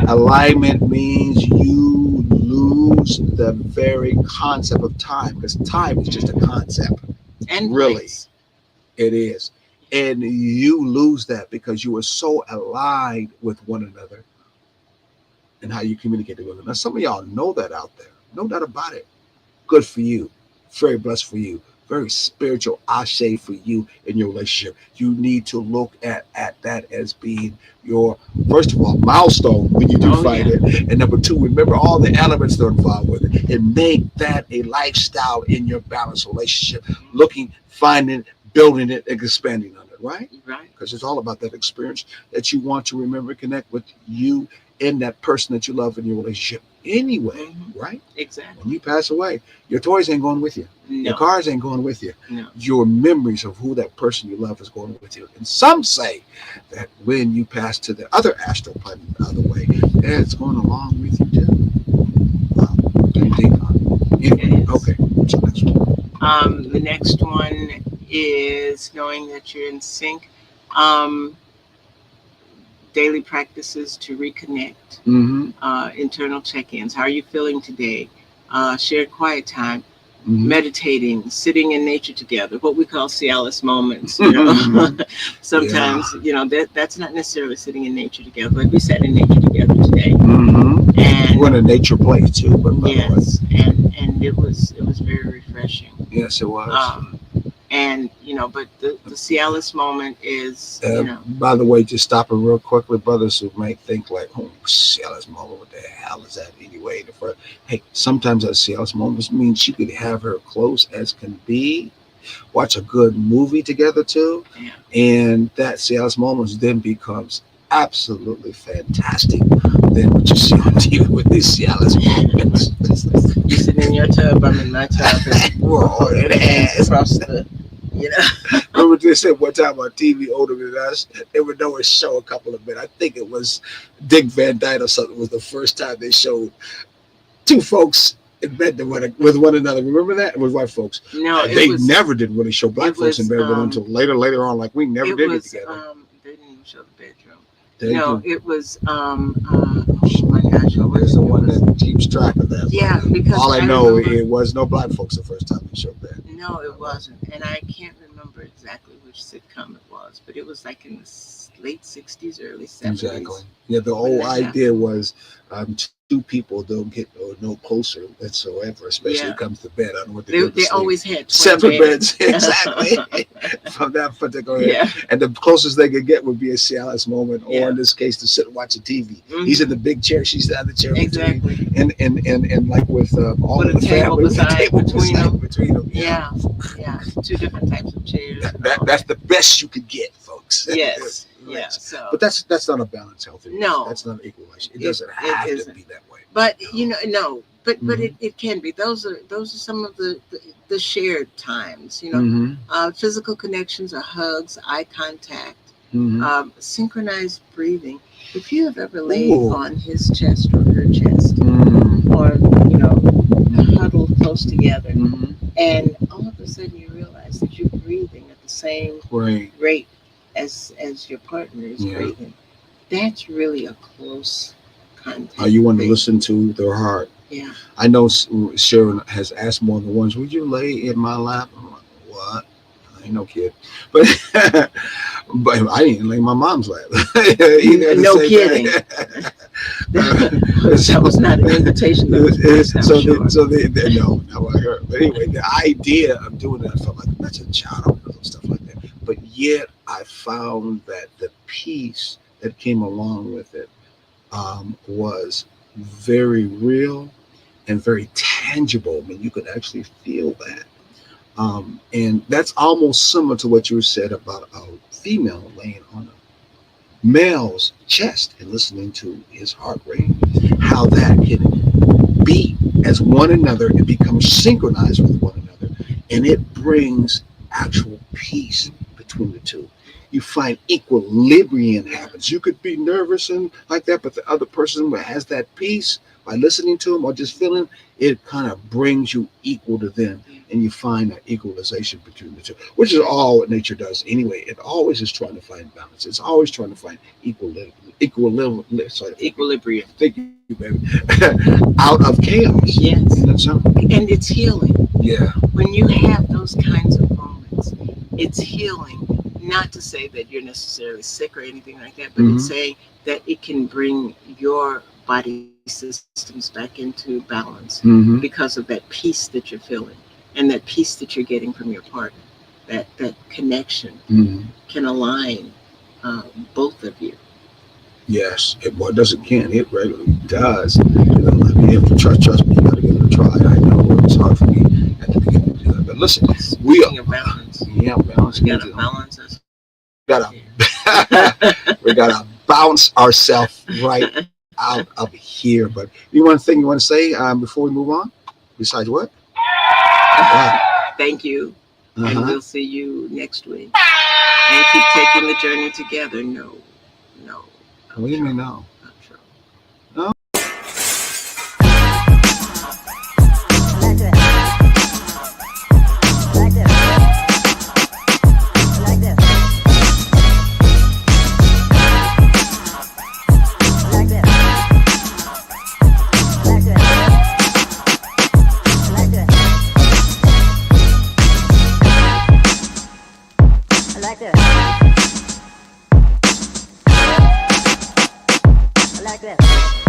Alignment means you lose the very concept of time, because time is just a concept. And Really? place. It is. And you lose that because you are so aligned with one another and how you communicate with them. Now, some of y'all know that out there. No doubt about it. Good for you. Very blessed for you. Very spiritual ashe for you in your relationship. You need to look at that as being your, first of all, milestone when you do find it. And number two, remember all the elements that are involved with it and make that a lifestyle in your balanced relationship. Looking, finding, building it, and expanding on it, right? Right. Because it's all about that experience that you want to remember, connect with you and that person that you love in your relationship anyway, right? Exactly. When you pass away, your toys ain't going with you. No. Your cars ain't going with you. No. Your memories of who that person you love is going with you. And some say that when you pass to the other astral planet the other way, it's going along with you too. Wow. Anyway, okay. What's the next one? The next one is knowing that you're in sync. Daily practices to reconnect. Mm-hmm. Internal check-ins. How are you feeling today? Shared quiet time. Mm-hmm. Meditating, sitting in nature together, what we call Cialis moments. You know? Sometimes, that's not necessarily sitting in nature together, but we sat in nature together today. Mm-hmm. And we're in a nature place too, but yes, and it was very refreshing. Yes, it was. And but the Cialis moment is By the way, just stopping real quickly, brothers who might think like, "Oh, Cialis moment, what the hell is that anyway?" Hey, sometimes that Cialis moment means you could have her close as can be, watch a good movie together too, and that Cialis moment then becomes absolutely fantastic than what you see on TV with these Cialis moments. You're sitting in your tub, I'm in my tub, and Whoa, it is. across the. Remember they said one time on TV, older than us, they would know a show a couple of men. I think it was Dick Van Dyke or something was the first time they showed two folks in bed with one another. Remember that? It was white folks. No, they never did really show black folks in bed with them until later on. Like we never did it together. They didn't even show the bedroom. It was oh my gosh, there's the one that keeps track of that. Yeah, because all I know it was no black folks the first time they showed that. No, it wasn't, and I can't remember exactly which sitcom it was, but it was like in the late '60s, early '70s. Exactly. Yeah, the whole idea was two people don't get no closer whatsoever, especially when Yeah. it comes to bed. I don't know what they They, do to they sleep. always had twin Separate beds, exactly. From that particular, Yeah. and the closest they could get would be a Cialis moment, or Yeah. in this case, to sit and watch a TV. Mhm. He's in the big chair, she's in the chair between, Exactly. and like with all With of a the table family, with a beside- table between beside- them. between them. Yeah. Yeah. Two different types of chairs. and all That's the best you could get, folks. Yes. Right. Yeah. So. But that's not a balanced healthy. No. That's not an equalization. It It- doesn't it have to isn't. be that way. But no. But Mhm. it can be. Those are some of the shared times. Mhm. Physical connections are hugs, eye contact, Mhm. synchronized breathing. If you have ever laid Ooh. on his chest or her chest, Mhm. or huddled close together, Mhm. and all of a sudden you realize that you're breathing at the same Right. rate as your partner is Yeah. breathing, that's really a close contact. You want to thing. listen to their heart. Yeah. I know Sharon has asked more than once, would you lay in my lap? I'm like, what? I ain't no kid. But but I didn't lay in my mom's lap. Either at the No same kidding. time. That was not an invitation. That was placed, I'm so sure. no, not what I heard. But anyway, the idea of doing that, I felt like that's a child, I don't know, stuff like that. But yet I found that the peace that came along with it was very real and very tangible. I mean, you could actually feel that. And that's almost similar to what you said about a female laying on a male's chest and listening to his heart rate, how that can beat as one another and become synchronized with one another. And it brings actual peace between the two. You find equilibrium happens. You could be nervous and like that, but the other person has that peace by listening to them or just feeling, it kind of brings you equal to them. And you find that equalization between the two, which is all what nature does anyway. It always is trying to find balance. It's always trying to find equilibrium. Equilibrium. Thank you, baby. Out of chaos. Yes. That's something. And it's healing. Yeah. When you have those kinds of moments, it's healing. Not to say that you're necessarily sick or anything like that, but Mhm. it's saying that it can bring your body systems back into balance Mm-hmm. because of that peace that you're feeling and that peace that you're getting from your partner. That connection Mm-hmm. can align both of you. Yes, it doesn't can. It regularly does. Like, you have to trust me. You got to give it a try. I know it was hard for me at the beginning to do that. But listen, we Speaking of balance, yeah, balance. you gotta balance us. We gotta bounce ourselves right out of here. But you want thing you want to say before we move on? Besides what? Thank you. And Uh-huh. we'll see you next week. And keep taking the journey together. No. What do you mean now? Not true. Like this.